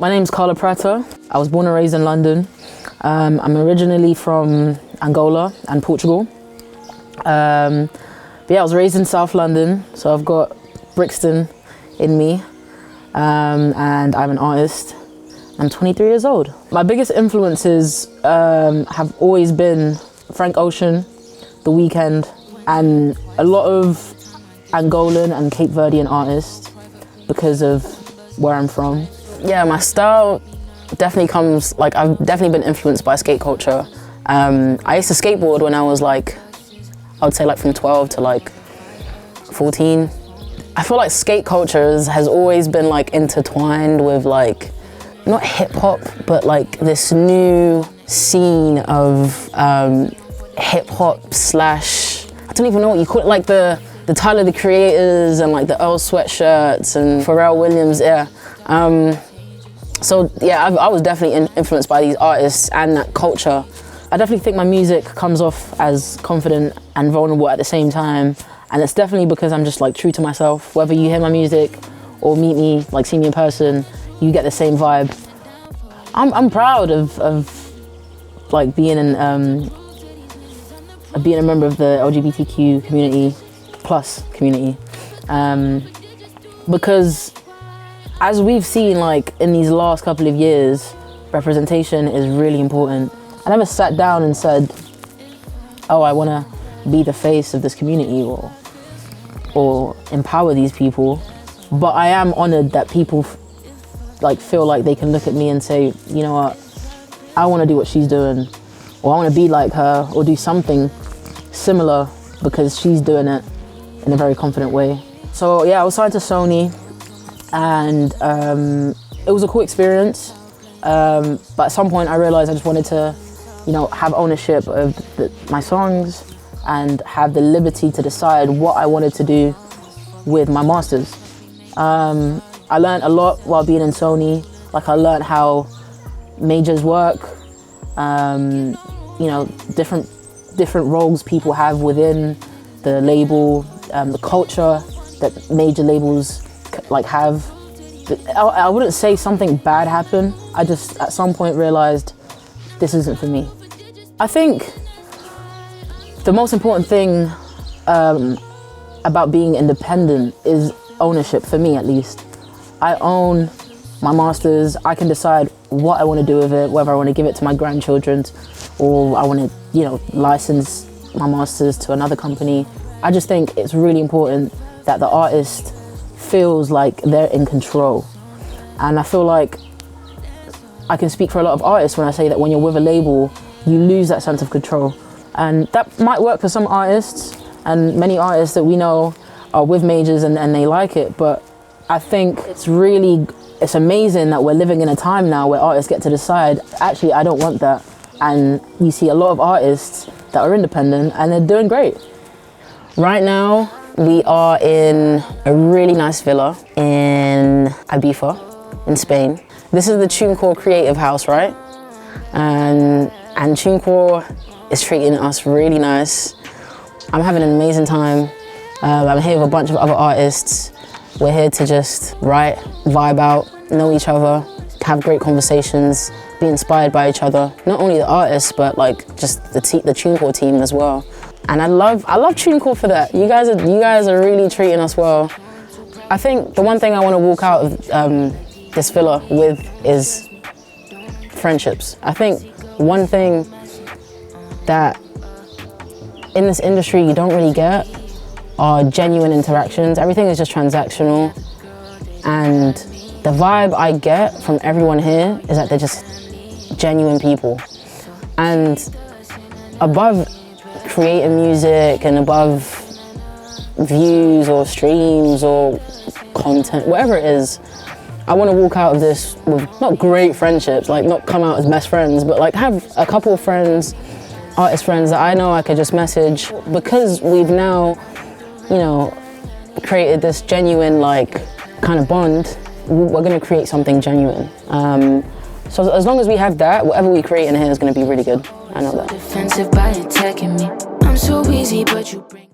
My name's Carla Prata. I was born and raised in London. I'm originally from Angola and Portugal. But yeah, I was raised in South London, so I've got Brixton in me, and I'm an artist. I'm 23 years old. My biggest influences have always been Frank Ocean, The Weeknd, and a lot of Angolan and Cape Verdean artists because of where I'm from. Yeah, my style definitely comes, I've definitely been influenced by skate culture. I used to skateboard when I was I would say from 12 to 14. I feel like skate culture has always been intertwined with not hip hop, but this new scene of hip hop slash, I don't even know what you call it, the Tyler the Creators and the Earl Sweatshirts and Pharrell Williams, yeah. So yeah, I was definitely influenced by these artists and that culture. I definitely think my music comes off as confident and vulnerable at the same time, and it's definitely because I'm just true to myself. Whether you hear my music or meet me, see me in person, you get the same vibe. I'm proud of being a member of the LGBTQ community, plus community, because as we've seen in these last couple of years, representation is really important. I never sat down and said, oh, I want to be the face of this community or empower these people, but I am honored that people feel like they can look at me and say, you know what, I want to do what she's doing, or I want to be like her, or do something similar because she's doing it in a very confident way. So yeah, I was signed to Sony, and it was a cool experience, but at some point I realized I just wanted to have ownership of my songs and have the liberty to decide what I wanted to do with my masters. I learned a lot while being in Sony. I learned how majors work, different roles people have within the label, the culture that major labels have. I wouldn't say something bad happened. I just at some point realized this isn't for me. I think the most important thing about being independent is ownership, for me at least. I own my masters. I can decide what I want to do with it, whether I want to give it to my grandchildren or I want to, license my masters to another company. I just think it's really important that the artist feels like they're in control. And I feel like I can speak for a lot of artists when I say that when you're with a label, you lose that sense of control. And that might work for some artists, and many artists that we know are with majors and they like it, but I think it's amazing that we're living in a time now where artists get to decide, actually, I don't want that. And you see a lot of artists that are independent and they're doing great. Right now, we are in a really nice villa in Ibiza, in Spain. This is the TuneCore Creative House, right? And TuneCore is treating us really nice. I'm having an amazing time. I'm here with a bunch of other artists. We're here to just write, vibe out, know each other, have great conversations, be inspired by each other. Not only the artists, but just the TuneCore team as well. And I love TuneCore for that. You guys are really treating us well. I think the one thing I want to walk out of this villa with is friendships. I think one thing that in this industry you don't really get are genuine interactions. Everything is just transactional. And the vibe I get from everyone here is that they're just genuine people. And above creating music and above views or streams or content, whatever it is, I want to walk out of this with not great friendships, not come out as best friends, but have a couple of friends, artist friends that I know I could just message, because we've now, created this genuine kind of bond. We're going to create something genuine. So as long as we have that, whatever we create in here is going to be really good. I know that. Defensive by attacking me. I'm so easy, but you bring